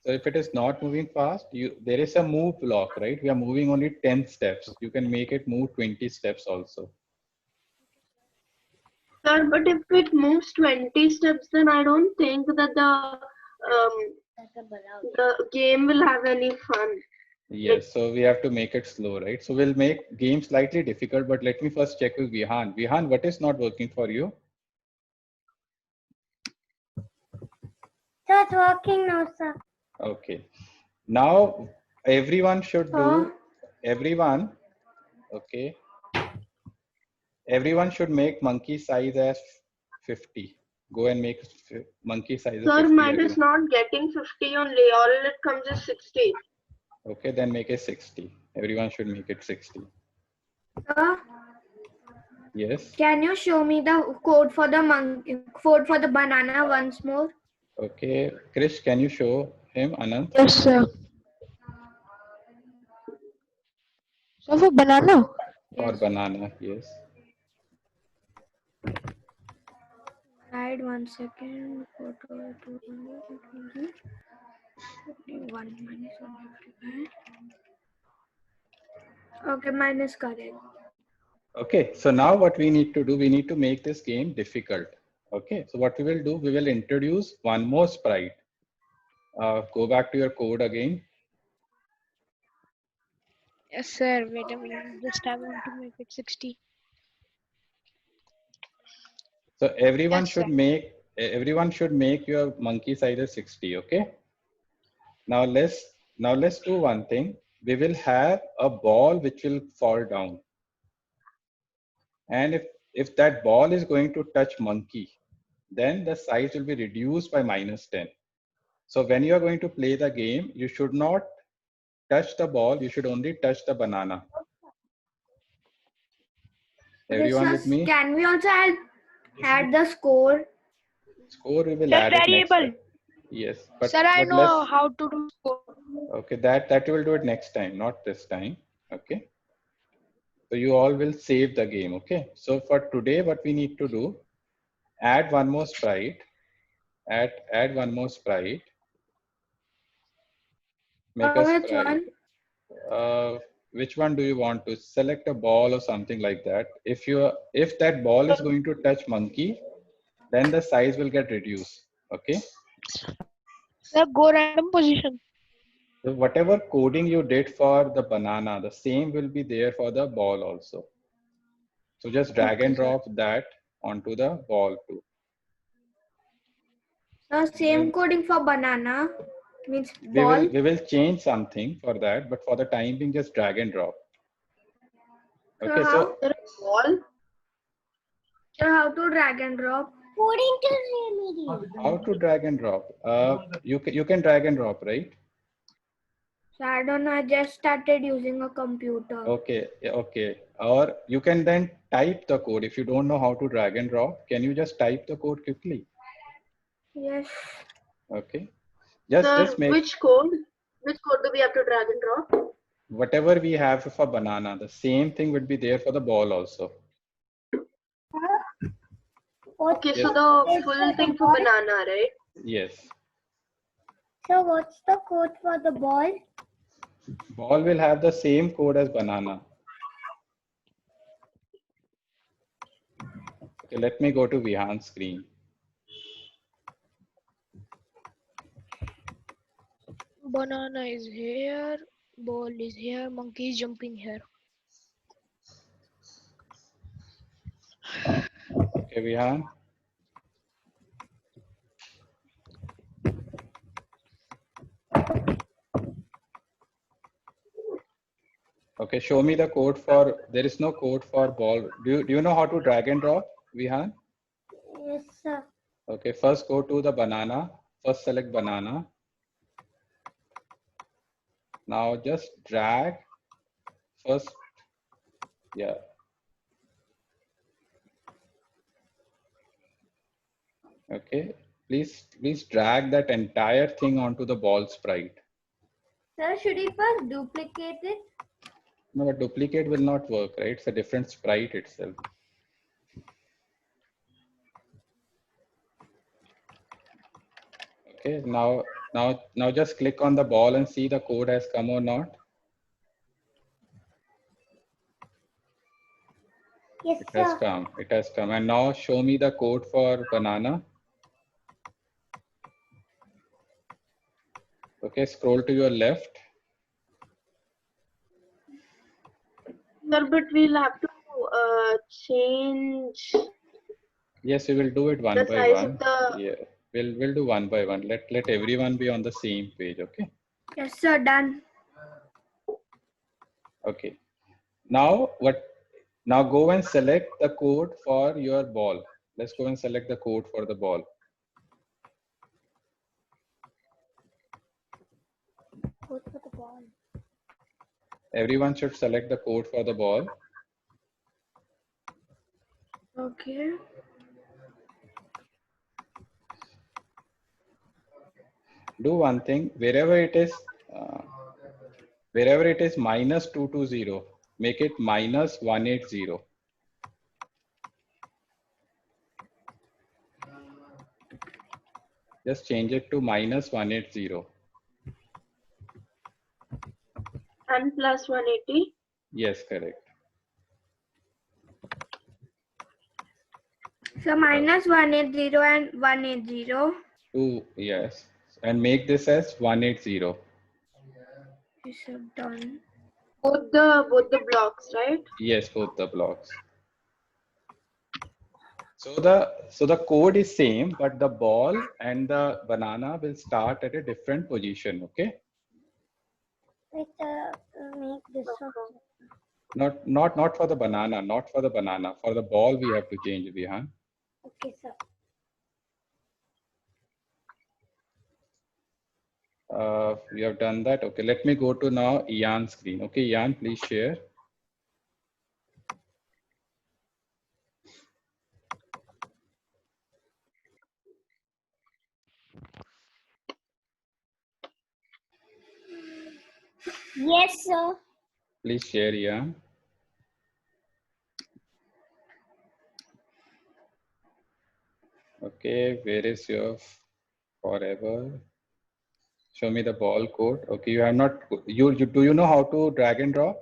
So if it is not moving fast, there is a move block, right? We are moving only 10 steps. You can make it move 20 steps also. Sir, but if it moves 20 steps, then I don't think that the game will have any fun. Yes, so we have to make it slow, right? So we'll make game slightly difficult, but let me first check with Vihan. Vihan, what is not working for you? So it's working now, sir. Okay. Now everyone should do, okay. Everyone should make monkey size as 50. Go and make monkey size as Sir, 50. mine is not getting 50 only. All it comes is 60. Okay, then make it 60. Everyone should make it 60. Yes. Can you show me the code for the banana once more? Okay. Krish, can you show him, Anand? Yes, sir. So for banana. Or banana, yes. Right, 1 second. 1 minus 155. Okay, mine is correct. Okay, so now what we need to do, we need to make this game difficult. Okay, so what we will do, we will introduce one more sprite. Go back to your code again. Yes, sir. Wait a minute. Just I want to make it 60. So everyone Yes, should sir. make your monkey size as 60. Okay. Now let's do one thing. We will have a ball which will fall down. And if that ball is going to touch monkey, then the size will be reduced by -10. So when you are going to play the game, you should not touch the ball, you should only touch the banana. Everyone with me? Can we also add the score? Score we will Sir, add it next variable. time. Yes, but, Sir, I but know let's, how to do score. okay, that we will do it next time, not this time. Okay. So you all will save the game. Okay. So for today, what we need to do, add one more sprite. Add one more sprite. Make a Which sprite. one? Which one do you want to select a ball or something like that? If that ball is going to touch monkey, then the size will get reduced. Okay. Sir, go random position. So whatever coding you did for the banana, the same will be there for the ball also. So just drag and drop that onto the ball too. Same coding for banana means We ball. will change something for that, but for the time being, just drag and drop. Okay, so Ball? So how to drag and drop? According to remedy. how to drag and drop? You can drag and drop, right? So I don't know. I just started using a computer. Okay, okay. Or you can then type the code. If you don't know how to drag and drop, can you just type the code quickly? Yes. Okay. Sir, Just make which code? Which code do we have to drag and drop? whatever we have for banana. The same thing would be there for the ball also. Okay, Yes. so the full thing for banana, right? Yes. So what's the code for the ball? Ball will have the same code as banana. Okay, let me go to Vihan's screen. Banana is here. Ball is here. Monkey is jumping here. Okay, Vihan. Okay, show me the code for, there is no code for ball. Do you know how to drag and drop, Vihan? Yes, sir. Okay, first go to the banana. First select banana. Now just drag first. Yeah. Okay, please drag that entire thing onto the ball sprite. Sir, should we first duplicate it? No, but duplicate will not work, right? It's a different sprite itself. Okay, now just click on the ball and see the code has come or not. Yes, It has sir. come. It has come. And now show me the code for banana. Okay, scroll to your left. Sir, but we'll have to change Yes, we will do it one the by size one. of the. Yeah, we'll do one by one. Let everyone be on the same page. Okay. Yes, sir. Done. Okay. Now Now go and select the code for your ball. Let's go and select the code for the ball. Go to the ball. Everyone should select the code for the ball. Okay. Do one thing, wherever it is -220, make it -180. Just change it to -180. And plus 180. Yes, correct. So minus 180 and 180. Yes, and make this as 180. Yes, sir. Done. Both the blocks, right? Yes, both the blocks. So the code is same, but the ball and the banana will start at a different position. Okay. Wait, make this one. Not for the banana. Not for the banana. For the ball, we have to change, Vihan. Okay, sir. We have done that. Okay, let me go to now Ian's screen. Okay, Ian, please share. Yes, sir. Please share, Ian. Okay, where is your forever? Show me the ball code. Okay, you have not. You do you know how to drag and drop?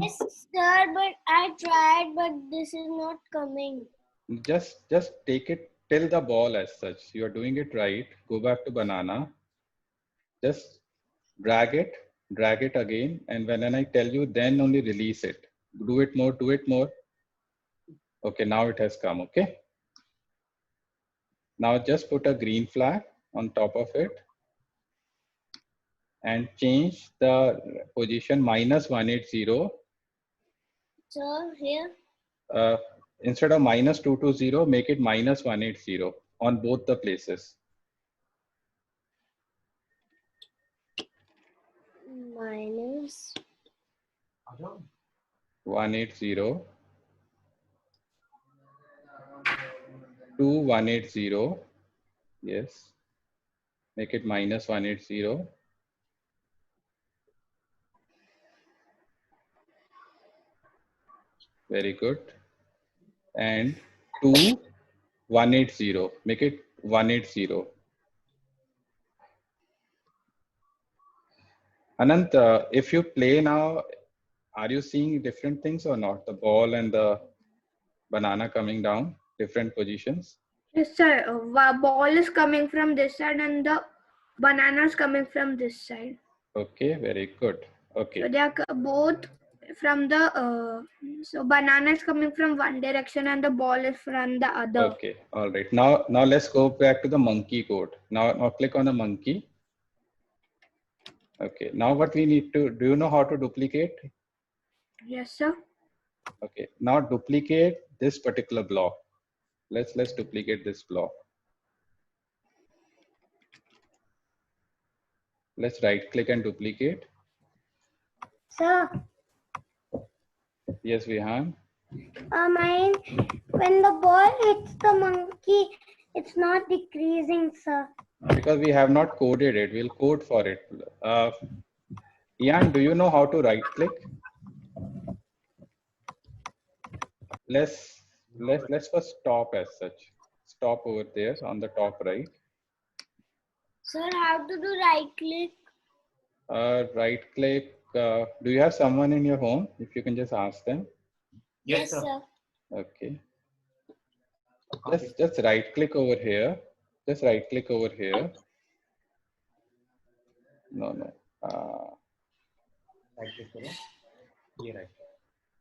Yes, sir, but I tried, but this is not coming. Just take it till the ball as such. You are doing it right. Go back to banana. Just drag it again, and when I tell you, then only release it. Do it more, do it more. Okay, now it has come. Okay. Now just put a green flag on top of it and change the position -180. Sir, here. Instead of -220, make it -180 on both the places. Minus. 180 to 180. Yes. Make it -180. Very good. And to 180. Make it 180. Anant, if you play now, are you seeing different things or not? The ball and the banana coming down, different positions? Yes, sir. Ball is coming from this side and the banana is coming from this side. Okay, very good. Okay. So they are both from the. So banana is coming from one direction and the ball is from the other. Okay, all right. Now let's go back to the monkey code. Now click on the monkey. Okay, now what we need to, do you know how to duplicate? Yes, sir. Okay, now duplicate this particular block. Let's duplicate this block. Let's right click and duplicate. Sir, Yes, Vihan. mine, when the ball hits the monkey, it's not decreasing, sir. Because we have not coded it, we'll code for it. Ian, do you know how to right click? Let's first stop as such. Stop over there on the top right. Sir, how to do right click? Right click. Do you have someone in your home? If you can just ask them. Yes, sir. Okay. Just right click over here. Just right click over here. No. Right click करो. ये right.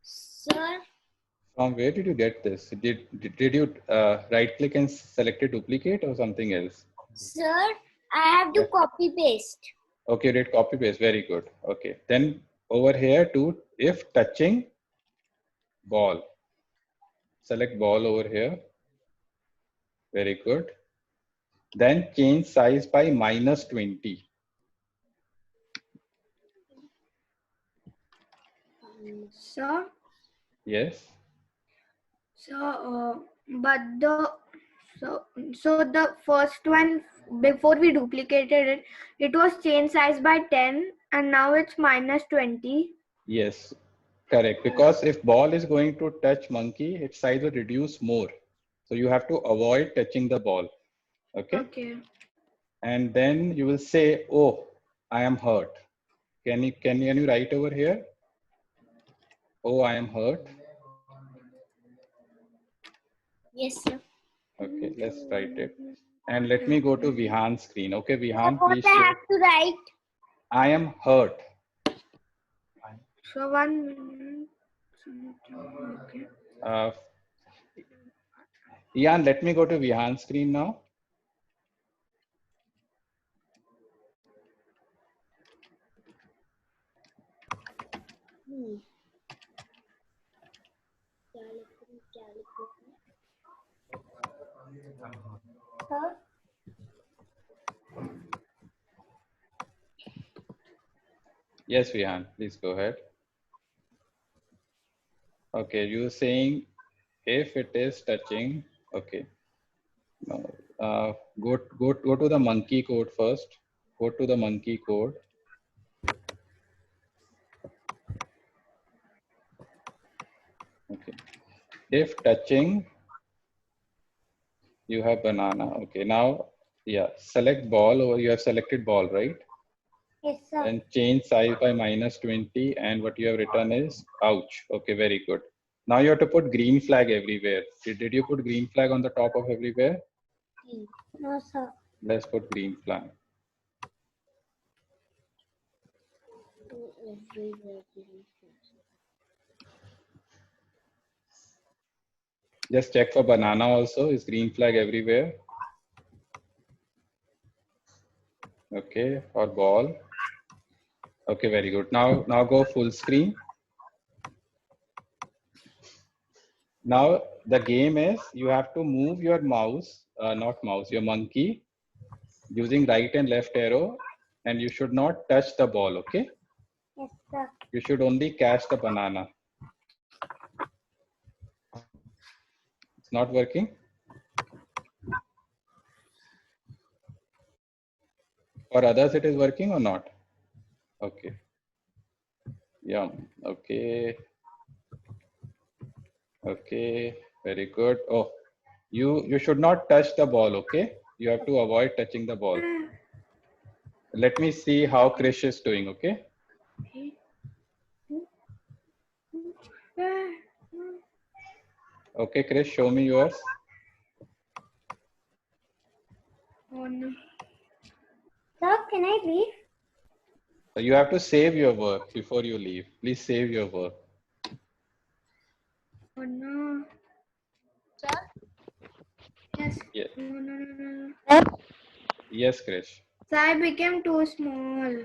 Sir, From where did you get this? Did you right click and select a duplicate or something else? sir, I have to copy paste. Okay, you did copy paste. Very good. Okay. Then over here to if touching ball. Select ball over here. Very good. Then change size by -20. Sir, Yes. so but the first one before we duplicated it, it was change size by 10 and now it's -20. Yes. Correct. Because if ball is going to touch monkey, its size will reduce more. So you have to avoid touching the ball. Okay. Okay. And then you will say, "Oh, I am hurt." Can you write over here? "Oh, I am hurt." Yes, sir. Okay, let's write it. And let me go to Vihan's screen. Okay, Vihan, What please I show. have to write? I am hurt. So 1 minute. Okay. Ian, let me go to Vihan's screen now. Sir, Yes, Vihan, please go ahead. Okay, you're saying if it is touching, okay. No, go to the monkey code first. Go to the monkey code. Okay. If touching, you have banana. Okay, now, yeah, select ball, or you have selected ball, right? yes, sir. And change size by -20, and what you have written is ouch. Okay, very good. Now you have to put green flag everywhere. Did you put green flag on the top of everywhere? No, sir. Let's put green flag. Just check for banana also. Is green flag everywhere? Okay, or ball. Okay, very good. Now go full screen. Now the game is you have to move your mouse, not mouse, your monkey using right and left arrow, and you should not touch the ball. Okay, Yes, sir. you should only catch the banana. It's not working. For others, it is working or not? Okay. Yeah. Okay. Okay. Very good. Oh, you should not touch the ball. Okay. You have to avoid touching the ball. Let me see how Krish is doing. Okay. Okay, Krish, show me yours. Oh no. Sir, can I leave? You have to save your work before you leave. Please save your work. Oh no. Sir? Yes. Yeah. No. Yes, Krish. So I became too small.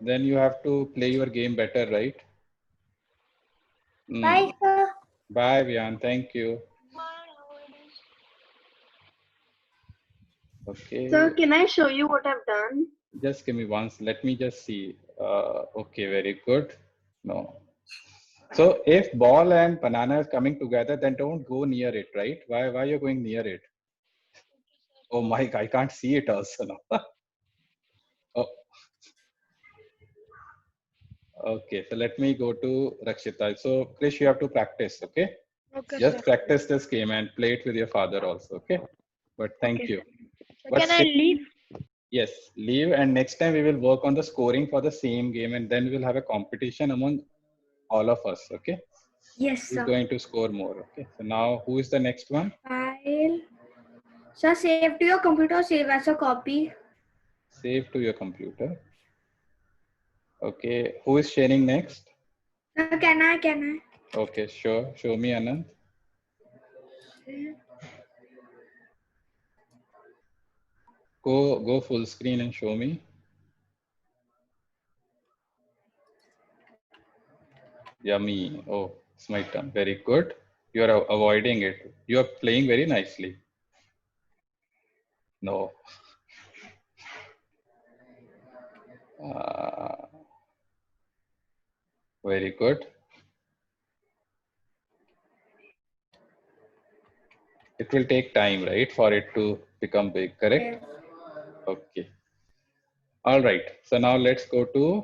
Then you have to play your game better, right? Bye, sir. Bye, Vian. Thank you. Okay. So can I show you what I've done? Just give me once. Let me just see. Okay, very good. No. So if ball and banana is coming together, then don't go near it, right? Why you're going near it? Oh my, I can't see it also now. Oh. Okay, so let me go to Rakshita. So Krish, you have to practice, okay? Okay, Just sir. practice this game and play it with your father also, okay? But thank Okay, you. So But can I still- leave? Yes, leave, and next time we will work on the scoring for the same game, and then we'll have a competition among all of us. Okay. Yes, Who's sir. going to score more? Okay. So now, who is the next one? File. Sir, save to your computer, save as a copy. Save to your computer. Okay. Who is sharing next? Sir, can I? Okay, sure. Show me, Anand. Go full screen and show me. Yummy. Oh, it's my turn. Very good. You are avoiding it. You are playing very nicely. No. Very good. It will take time, right, for it to become big, correct? Okay. All right. So now let's go to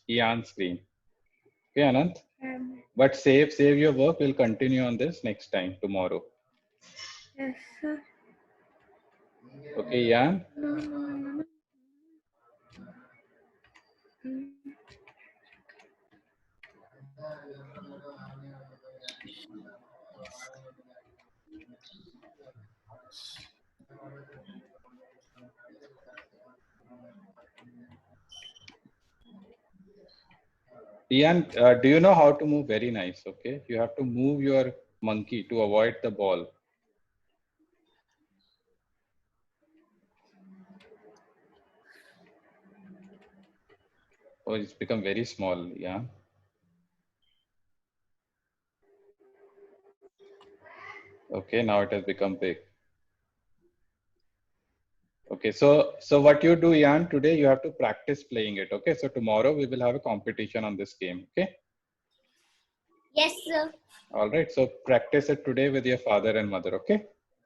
Ian's screen. Okay, Anand. But save your work. We'll continue on this next time, tomorrow. Yes, sir. Okay, Ian. Ian, do you know how to move? Very nice. Okay. You have to move your monkey to avoid the ball. Oh, it's become very small. Yeah. Okay. Now it has become big. Okay. So what you do, Ian, today you have to practice playing it. Okay. So tomorrow we will have a competition on this game. Okay. Yes, sir. All right. So practice it today with your father and mother. Okay.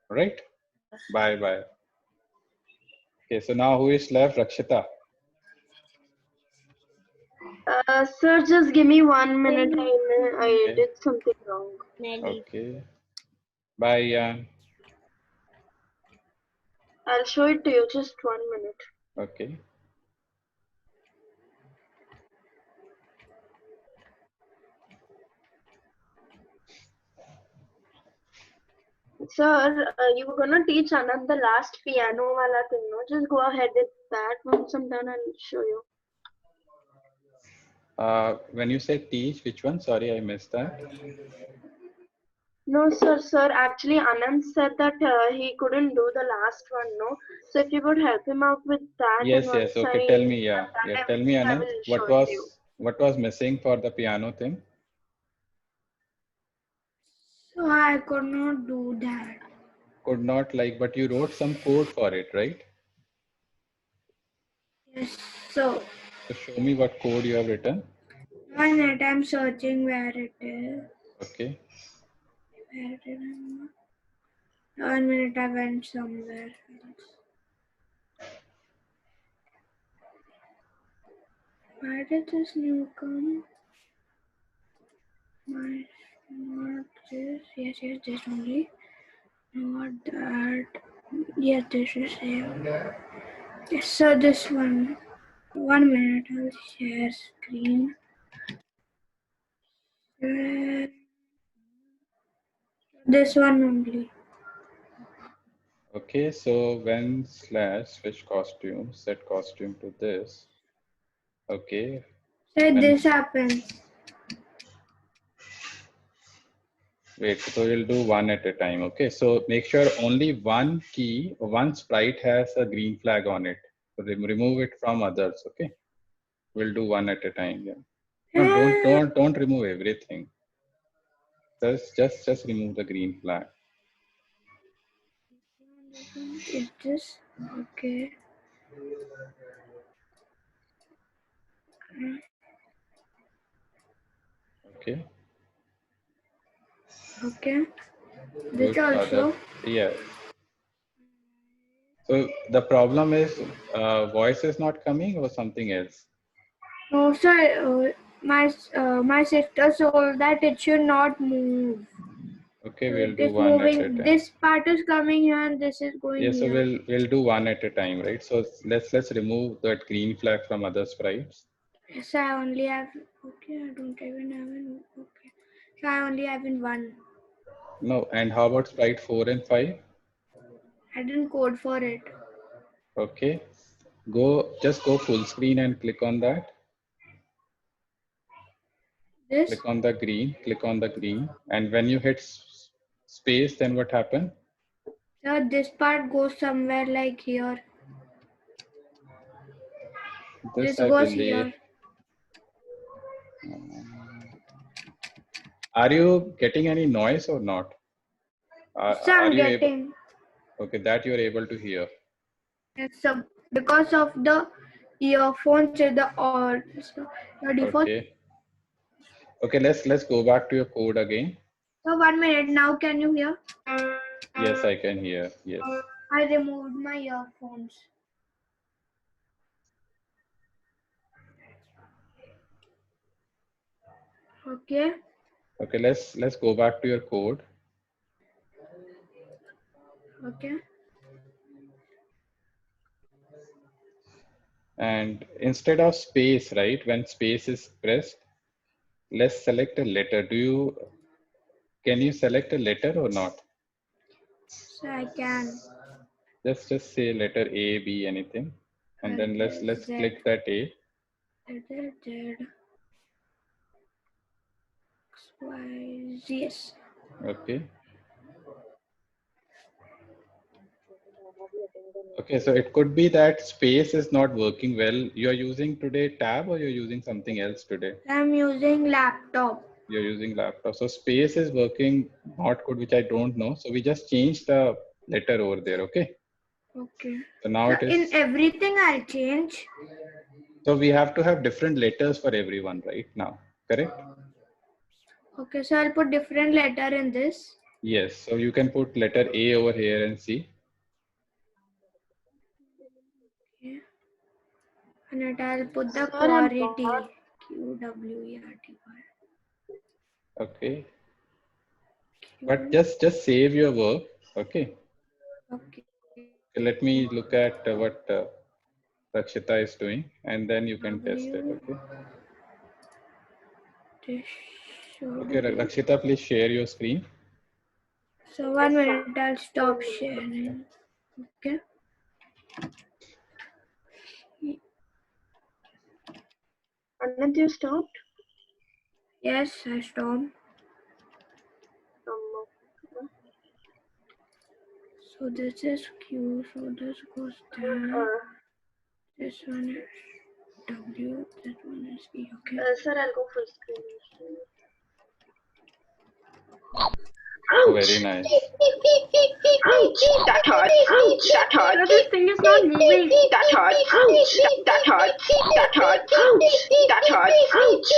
All right. Bye. Bye. Okay. So now who is left? Rakshita. Sir, just give me 1 minute. I Okay. did something wrong. Okay. Bye, Ian. I'll show it to you. Just 1 minute. Okay. Sir, you were gonna teach Anand the last piano wala thing, no? Just go ahead with that. Once I'm done, I'll show you. When you say teach, which one? Sorry, I missed that. No, sir. Actually, Anand said that he couldn't do the last one, no? So if you could help him out with that, Yes, and yes. once Okay, I tell me. have Yeah. done Tell me, everything, I Anand. will show it to you. What was missing for the piano thing? So I could not do that. Could not but you wrote some code for it, right? Yes. So So show me what code you have written. 1 minute, I'm searching where it is. Okay. Where did I? 1 minute, I went somewhere else. Why did this new come? Not this. Yes, this only. Not that. Yes, this is here. Yes, so this one. 1 minute, I'll share screen. This one only. Okay, so when / switch costume, set costume to this. Okay. So When, this happens. wait, so we'll do one at a time. Okay, so make sure only one key, one sprite has a green flag on it. So remove it from others. Okay, we'll do one at a time. Yeah. No, don't remove everything. Just remove the green flag. Is this okay? Okay. Okay. This Good. also. Yes. So the problem is voice is not coming or something else. No, sir. My sister told that it should not move. Okay, So we'll it do is one at a moving. time. This part is coming here and this is going Yes, so here. we'll do one at a time, right? So let's remove that green flag from other sprites. Yes, I only have. Okay, I don't even have an. Okay, so I only have in one. No, and how about sprite 4 and 5? I didn't code for it. Okay, just go full screen and click on that. This. Click on the green, and when you hit space, then what happened? So this part goes somewhere like here. This I goes believe. here. Are you getting any noise or not? So Are I'm you able? getting. Okay, that you're able to hear. Yes, so because of the earphones, the or so your default. Okay. Okay, let's go back to your code again. So 1 minute now. Can you hear? Yes, I can hear. Yes. I removed my earphones. Okay. Okay, let's go back to your code. Okay. And instead of space, right, when space is pressed, let's select a letter. Can you select a letter or not? So I can. Just say letter A, B, anything, and then let's Z. click that A. Z. X, Y, Z. Yes. Okay. Okay, so it could be that space is not working well. You are using today tab or you're using something else today? I'm using laptop. You're using laptop. So space is working not good, which I don't know. So we just changed the letter over there. Okay. Okay. So now it is. In everything I'll change. So we have to have different letters for everyone right now. Correct? Okay, so I'll put different letter in this. Yes. So you can put letter A over here and see. Okay. And I'll put the quality. QWERTY. Okay. But just save your work. Okay. Okay. Let me look at what Rakshita is doing, and then you can test it. Okay. Okay, Rakshita, please share your screen. So 1 minute, I'll stop sharing. Okay. Anand, you stopped? Yes, I stopped. So this is Q, so this goes there. This one is W, this one is E, okay? Sir, I'll go full screen. Oh, very nice. Ouch! That hurts! Ouch! That hurts! No, this thing is not moving! That hurts! Ouch! That hurts! That hurts! Ouch! That hurts! Ouch!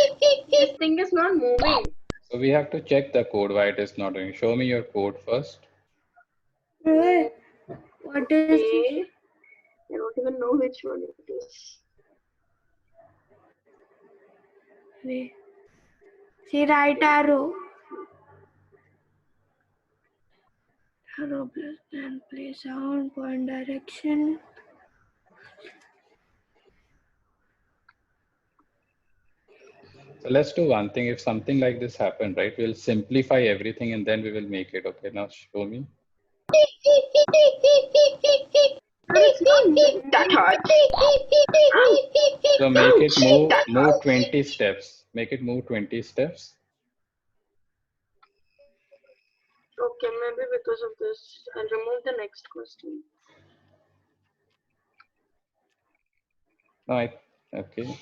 This thing is not moving. So we have to check the code why it is not doing. Show me your code first. What is this? I don't even know which one it is. Wait. See right arrow. Arrow plus and play sound, point direction. So let's do one thing. If something like this happened, right, we'll simplify everything and then we will make it. Okay, now show me. That hurts. So make it move 20 steps. Make it move 20 steps. Okay, maybe because of this, I'll remove the next question. No, okay.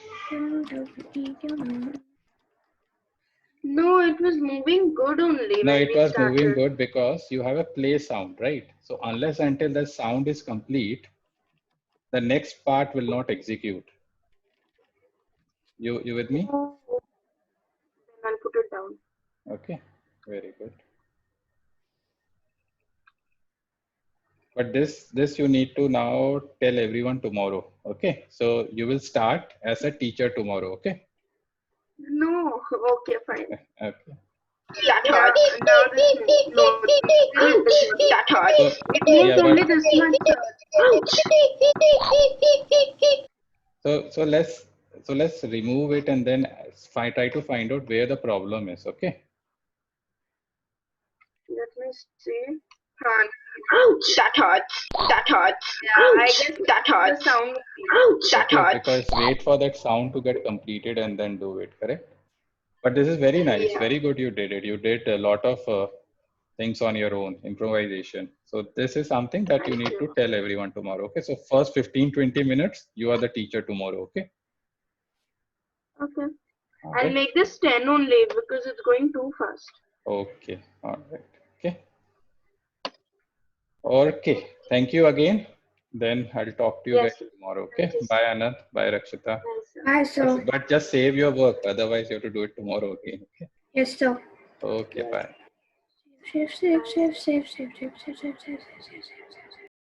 No, it was moving good only. No, when it we was started. moving good because you have a play sound, right? So unless until the sound is complete, the next part will not execute. You with me? Then I'll put it down. Okay, very good. But this you need to now tell everyone tomorrow. Okay, so you will start as a teacher tomorrow. Okay. No, okay, fine. Okay. That hurts. Now this no, that hurts. So, It means yeah, only but this much. so let's remove it and then try to find out where the problem is. Okay. Let me see. Ouch! That hurts. That hurts. Yeah, I guess that hurts. The sound. Ouch! That hurts. Because wait for that sound to get completed and then do it. Correct. But this is very nice. Yeah. Very good. You did it. You did a lot of things on your own, improvisation. So this is something that you need to tell everyone tomorrow. Okay. So first 15-20 minutes, you are the teacher tomorrow. Okay. Okay. All I'll right. make this 10 only because it's going too fast. Okay. All right. Okay. Okay. Thank you again. Then I'll talk to you Yes. guys tomorrow. Okay. Bye, Anand. Bye, Rakshita. Hi, sir. But just save your work. Otherwise, you have to do it tomorrow again. Okay. Yes, sir. Okay. Bye. Save.